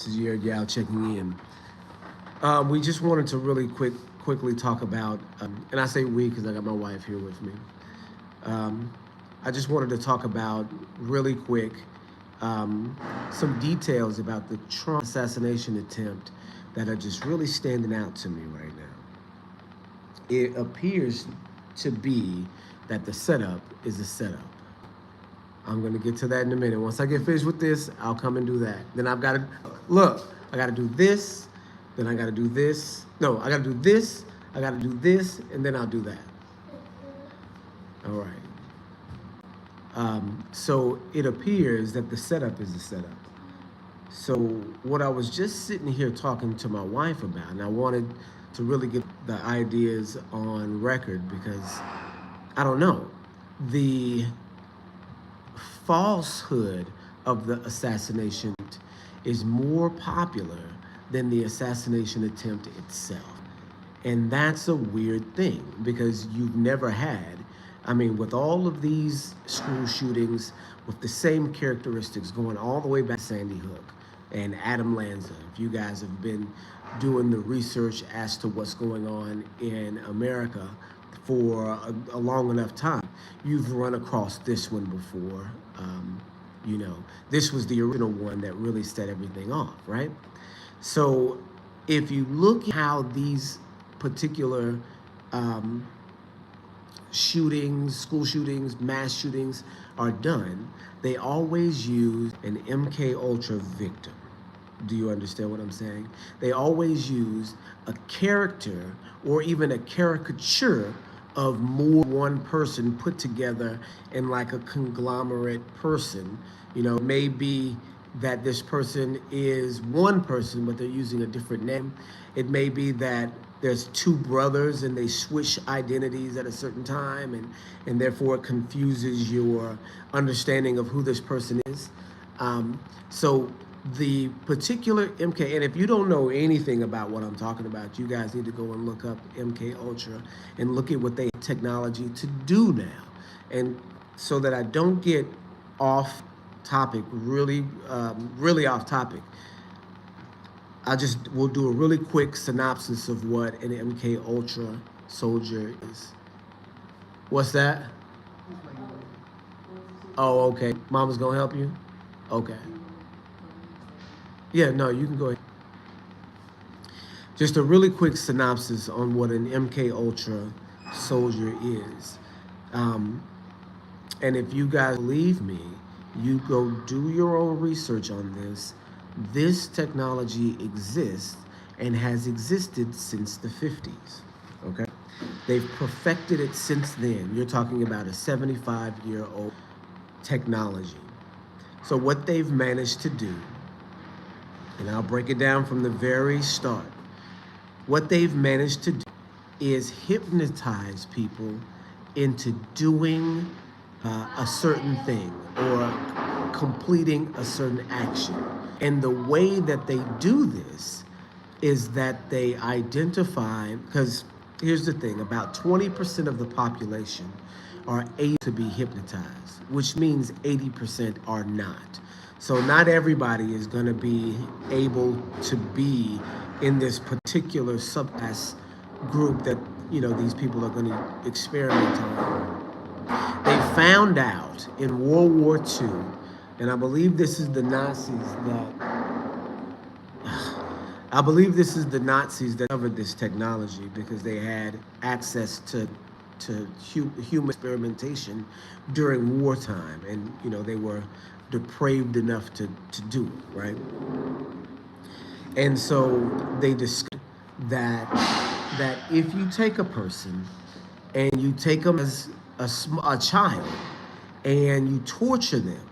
This is your gal checking in. We just wanted to really quickly talk about, and I say we because I got my wife here with me. Um, I just wanted to talk about really quick some details about the Trump assassination attempt that are just really standing out to me right now. It appears to be that the setup is a setup. I'm gonna get to that in a minute. Once I get finished with this, I'll come and do that. Then I've got to look. I got to do this. Then I got to do this. No, I got to do this. I got to do this, and then I'll do that. All right. So it appears that the setup is the setup. So what I was just sitting here talking to my wife about, and I wanted to really get the ideas on record because I don't know the falsehood of the assassination is more popular than the assassination attempt itself. And that's a weird thing because you've never had, I mean, with all of these school shootings with the same characteristics going all the way back to Sandy Hook and Adam Lanza, if you guys have been doing the research as to what's going on in America for a long enough time, you've run across this one before. This was the original one that really set everything off, right? So if you look at how these particular um, shootings, school shootings, mass shootings are done, they always use an MK Ultra victim. Do you understand what I'm saying? They always use a character or even a caricature of more one person put together in like a conglomerate person. It may be that this person is one person, but they're using a different name. It may be that there's two brothers and they switch identities at a certain time, and therefore it confuses your understanding of who this person is. So the particular MK, and if you don't know anything about what I'm talking about, you guys need to go and look up MK Ultra and look at what they have technology to do now. And so that I don't get off topic, really off topic, we'll do a really quick synopsis of what an MK Ultra soldier is. What's that? Oh, okay. Mama's gonna help you? Okay. Yeah, no, you can go ahead. Just a really quick synopsis on what an MK Ultra soldier is. Um, and if you guys believe me, you go do your own research on this. This technology exists and has existed since the 50s. Okay? They've perfected it since then. You're talking about a 75-year-old technology. So what they've managed to do, and I'll break it down from the very start. What they've managed to do is hypnotize people into doing a certain thing or completing a certain action. And the way that they do this is that they identify, because here's the thing, about 20% of the population are able to be hypnotized, which means 80% are not. So not everybody is going to be able to be in this particular subclass group that these people are going to experiment on. They found out in World War II, and I believe this is the Nazis that covered this technology because they had access to human experimentation during wartime, and they were depraved enough to do it, right? And so they discovered that if you take a person and you take them as a child and you torture them,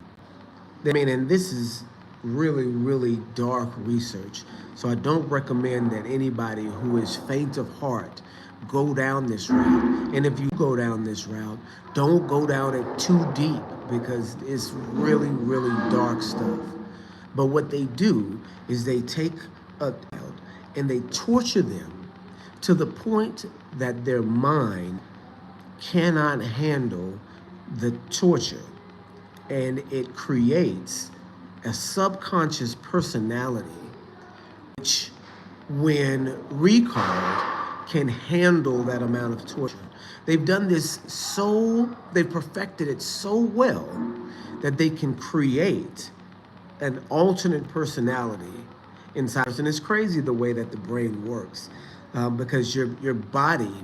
and this is really, really dark research, so I don't recommend that anybody who is faint of heart go down this route. And if you go down this route, don't go down it too deep because it's really, really dark stuff. But what they do is they take a child and they torture them to the point that their mind cannot handle the torture. And it creates a subconscious personality which, when recalled, can handle that amount of torture. They've done this they've perfected it so well that they can create an alternate personality inside us. And it's crazy the way that the brain works, because your body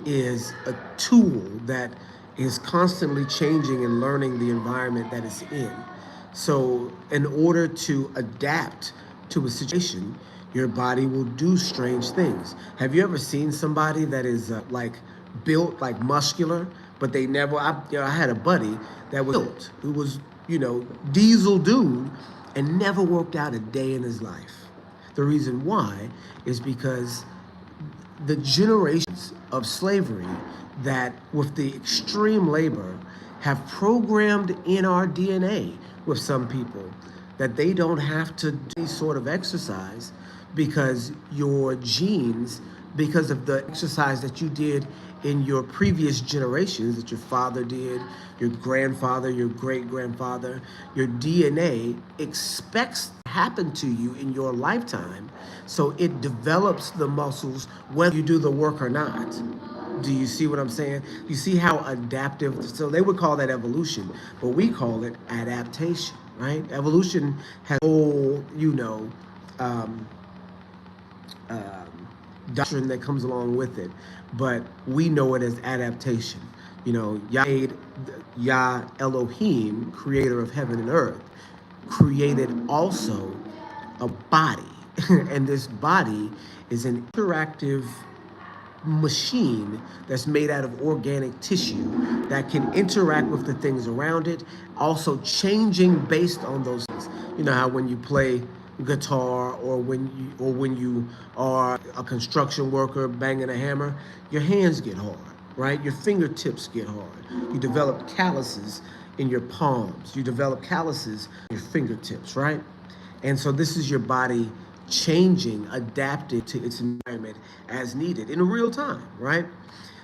is a tool that is constantly changing and learning the environment that it's in. So in order to adapt to a situation, your body will do strange things. Have you ever seen somebody that is like built like muscular, but they never, I had a buddy that was built, who was, diesel dude, and never worked out a day in his life. The reason why is because the generations of slavery that, with the extreme labor, have programmed in our DNA with some people that they don't have to do any sort of exercise, because your genes, because of the exercise that you did in your previous generations, that your father did, your grandfather, your great-grandfather, your DNA expects to happen to you in your lifetime. So it develops the muscles whether you do the work or not. Do you see what I'm saying? You see how adaptive, so they would call that evolution, but we call it adaptation, right? Evolution has a whole, doctrine that comes along with it, but we know it as adaptation. Yah Elohim, creator of heaven and earth, created also a body, and this body is an interactive machine that's made out of organic tissue that can interact with the things around it, also changing based on those things. You know how when you play guitar, or when you are a construction worker banging a hammer, your hands get hard, right? Your fingertips get hard. You develop calluses in your palms. You develop calluses in your fingertips, right? And so this is your body changing, adapting to its environment as needed in real time, right?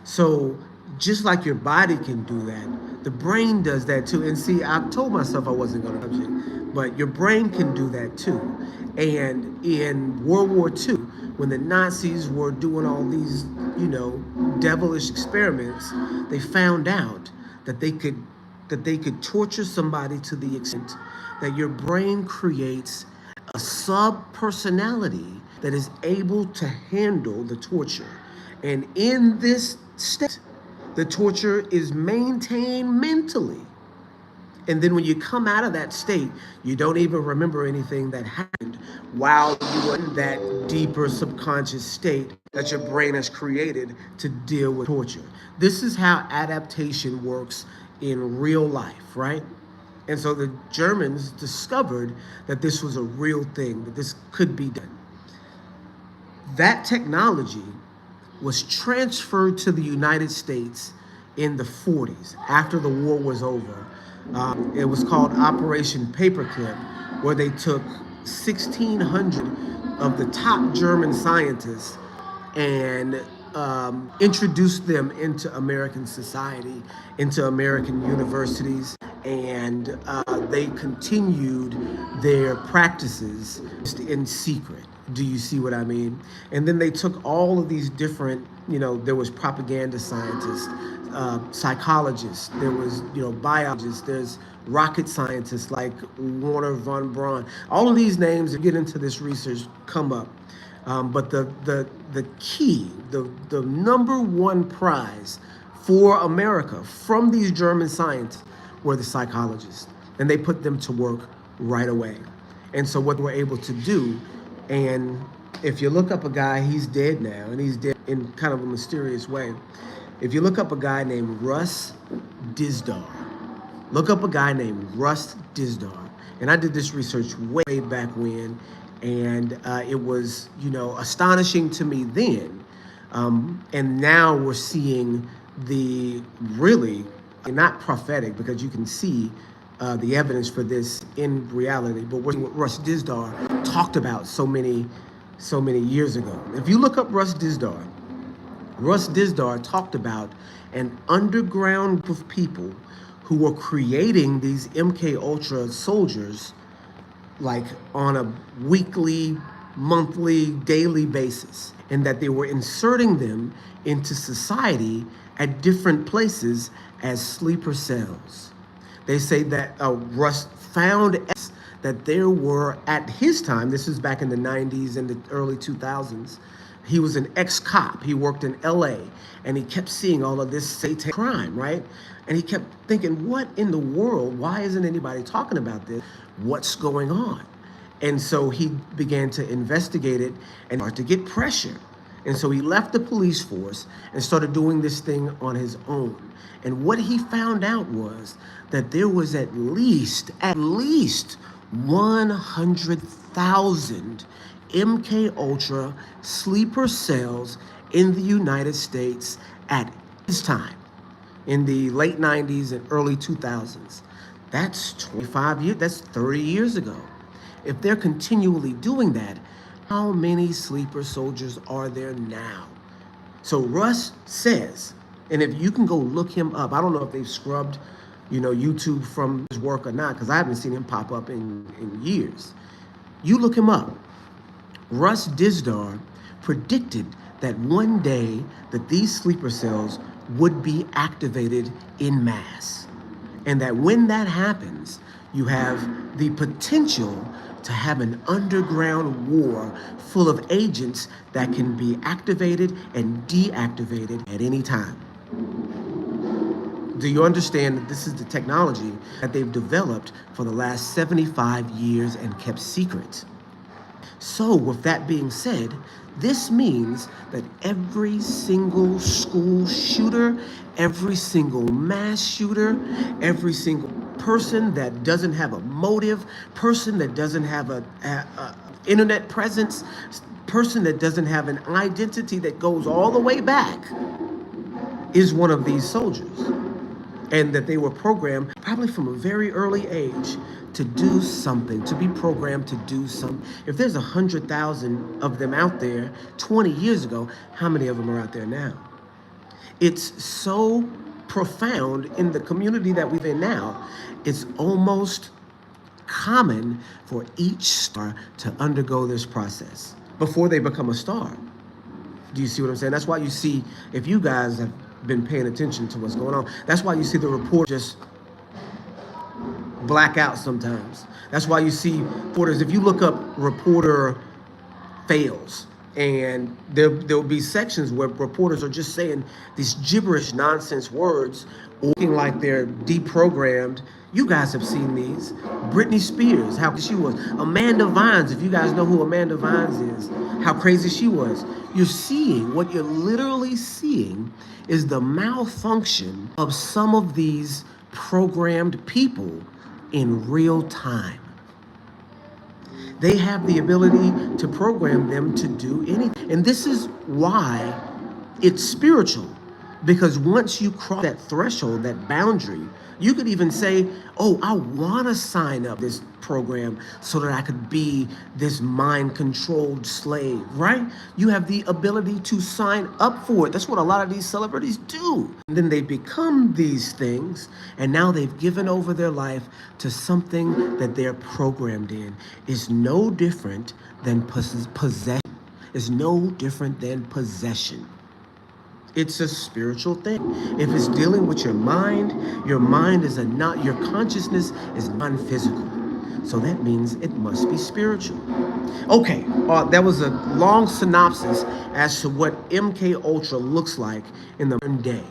So just like your body can do that, the brain does that too. And see, I told myself I wasn't going to touch it, but your brain can do that too. And in World War II, when the Nazis were doing all these, devilish experiments, they found out that they could torture somebody to the extent that your brain creates a sub-personality that is able to handle the torture. And in this state, the torture is maintained mentally. And then when you come out of that state, you don't even remember anything that happened while you were in that deeper subconscious state that your brain has created to deal with torture. This is how adaptation works in real life, right? And so the Germans discovered that this was a real thing, that this could be done. That technology was transferred to the United States in the 40s, after the war was over. It was called Operation Paperclip, where they took 1,600 of the top German scientists and introduced them into American society, into American universities, and they continued their practices in secret. Do you see what I mean? And then they took all of these different, there was propaganda scientists, psychologists, there was, biologists, there's rocket scientists like Wernher von Braun. All of these names that get into this research come up. But the key, the number one prize for America from these German scientists were the psychologists. And they put them to work right away. And so what we're able to do, and if you look up a guy, he's dead now, and he's dead in kind of a mysterious way. If you look up a guy named Russ Dizdar, look up a guy named Russ Dizdar. And I did this research way back when, and it was, astonishing to me then. And now we're seeing the really, not prophetic, because you can see the evidence for this in reality, but what Russ Dizdar talked about so many years ago. If you look up Russ Dizdar talked about an underground group of people who were creating these MK Ultra soldiers, like on a weekly monthly, daily basis, and that they were inserting them into society at different places as sleeper cells. They say that Russ found that there were, at his time, this is back in the 90s and the early 2000s, he was an ex-cop. He worked in LA, and he kept seeing all of this satanic crime, right? And he kept thinking, what in the world? Why isn't anybody talking about this? What's going on? And so he began to investigate it and start to get pressure. And so he left the police force and started doing this thing on his own. And what he found out was that there was at least 100,000 MK Ultra sleeper cells in the United States at his time, in the late 90s and early 2000s. That's 25 years, that's 30 years ago. If they're continually doing that, how many sleeper soldiers are there now? So Russ says, and if you can go look him up, I don't know if they've scrubbed, YouTube from his work or not, because I haven't seen him pop up in years. You look him up. Russ Dizdar predicted that one day that these sleeper cells would be activated in mass. And that when that happens, you have the potential to have an underground war full of agents that can be activated and deactivated at any time. Do you understand that this is the technology that they've developed for the last 75 years and kept secret? So with that being said, this means that every single school shooter, every single mass shooter, every single person that doesn't have a motive, person that doesn't have a internet presence, person that doesn't have an identity that goes all the way back, is one of these soldiers. And that they were programmed probably from a very early age to do something, to be programmed to do something. If there's 100,000 of them out there 20 years ago, how many of them are out there now? It's so profound in the community that we're in now. It's almost common for each star to undergo this process before they become a star. Do you see what I'm saying? That's why you see, if you guys have been paying attention to what's going on, that's why you see the report just black out sometimes. That's why you see reporters, if you look up reporter fails, and there'll be sections where reporters are just saying these gibberish nonsense words, looking like they're deprogrammed. You guys have seen these. Britney Spears, how she was. Amanda Vines, if you guys know who Amanda Vines is, how crazy she was. You're seeing, what you're literally seeing is the malfunction of some of these programmed people in real time. They have the ability to program them to do anything. And this is why it's spiritual. Because once you cross that threshold, that boundary, you could even say, oh, I want to sign up this program so that I could be this mind-controlled slave, right? You have the ability to sign up for it. That's what a lot of these celebrities do. And then they become these things, and now they've given over their life to something that they're programmed in. It's no different than possession. It's no different than possession. It's a spiritual thing. If it's dealing with your mind is your consciousness is non-physical. So that means it must be spiritual. Okay, that was a long synopsis as to what MK Ultra looks like in the modern day.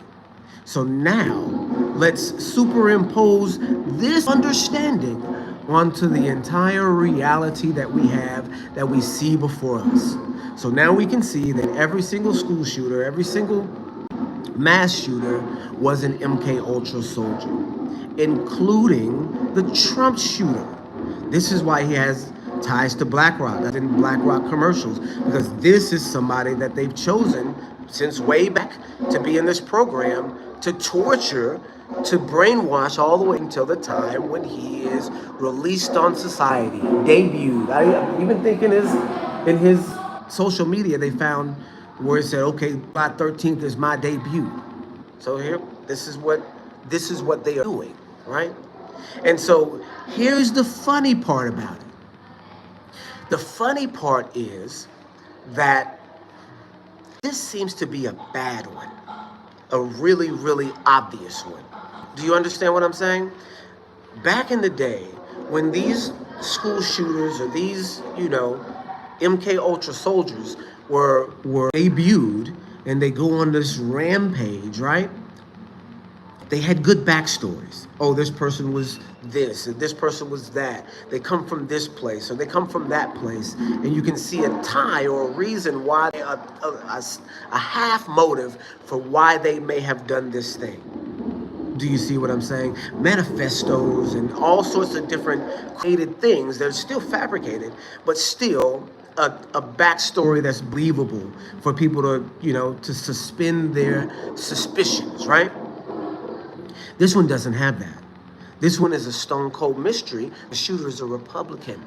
So now let's superimpose this understanding onto the entire reality that we have, that we see before us. So now we can see that every single school shooter, every single mass shooter was an MK Ultra soldier, including the Trump shooter. This is why he has ties to BlackRock, in BlackRock commercials, because this is somebody that they've chosen since way back to be in this program to torture, to brainwash all the way until the time when he is released on society, debuted. I even think in his social media they found where it said, okay, July 13th is my debut. So here, this is what they are doing, right? And so here's the funny part about it. The funny part is that this seems to be a bad one, a really, really obvious one. Do you understand what I'm saying? Back in the day, when these school shooters or these, MK Ultra soldiers were debuted and they go on this rampage, right? They had good backstories. Oh, this person was this, and this person was that. They come from this place, or they come from that place, and you can see a tie or a reason why, a half motive for why they may have done this thing. Do you see what I'm saying? Manifestos and all sorts of different created things that are still fabricated, but still a backstory that's believable for people to suspend their suspicions, right? This one doesn't have that. This one is a stone cold mystery. The shooter is a Republican.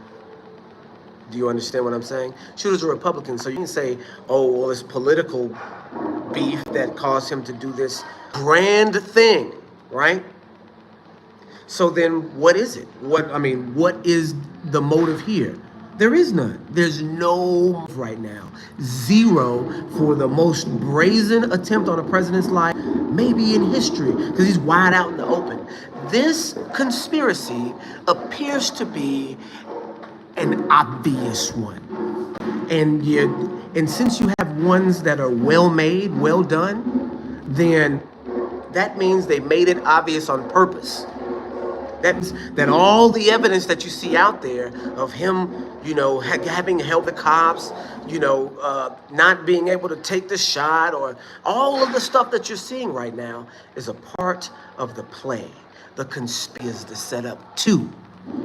Do you understand what I'm saying? Shooter's a Republican, so you can say, oh, well, it's political beef that caused him to do this grand thing, right? So then what is it? What is the motive here? There is none. There's no right now. Zero for the most brazen attempt on a president's life, maybe in history, because he's wide out in the open. This conspiracy appears to be an obvious one. And since you have ones that are well made, well done, then that means they made it obvious on purpose. That means that all the evidence that you see out there of him, having held the cops, not being able to take the shot, or all of the stuff that you're seeing right now is a part of the play. The conspiracy is the setup too,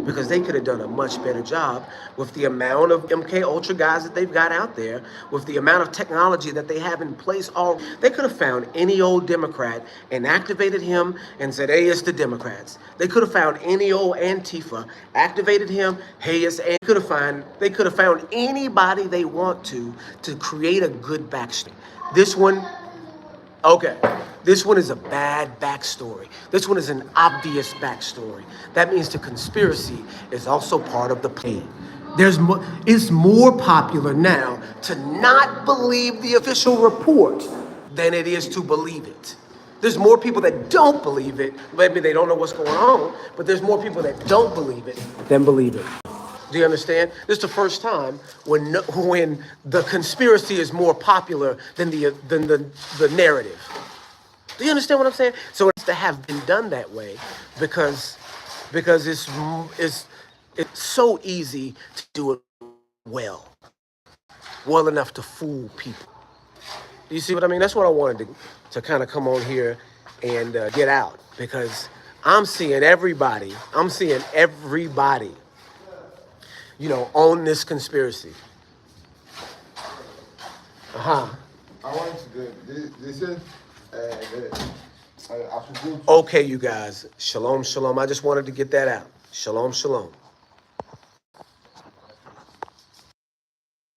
because they could have done a much better job with the amount of MK Ultra guys that they've got out there, with the amount of technology that they have in place. They could have found any old Democrat and activated him and said, hey, it's the Democrats. They could have found any old Antifa, activated him, hey, it's They could have found anybody they want to create a good backstory. This one is a bad backstory. This one is an obvious backstory. That means the conspiracy is also part of the plan. It's more popular now to not believe the official report than it is to believe it. There's more people that don't believe it. Maybe they don't know what's going on, but there's more people that don't believe it than believe it. Do you understand? This is the first time when the conspiracy is more popular than the narrative. Do you understand what I'm saying? So it's to have been done that way because it's so easy to do it well enough to fool people. Do you see what I mean? That's what I wanted to kind of come on here and get out, because I'm seeing everybody, on this conspiracy. I want to this is Okay, you guys. Shalom, shalom. I just wanted to get that out. Shalom, shalom.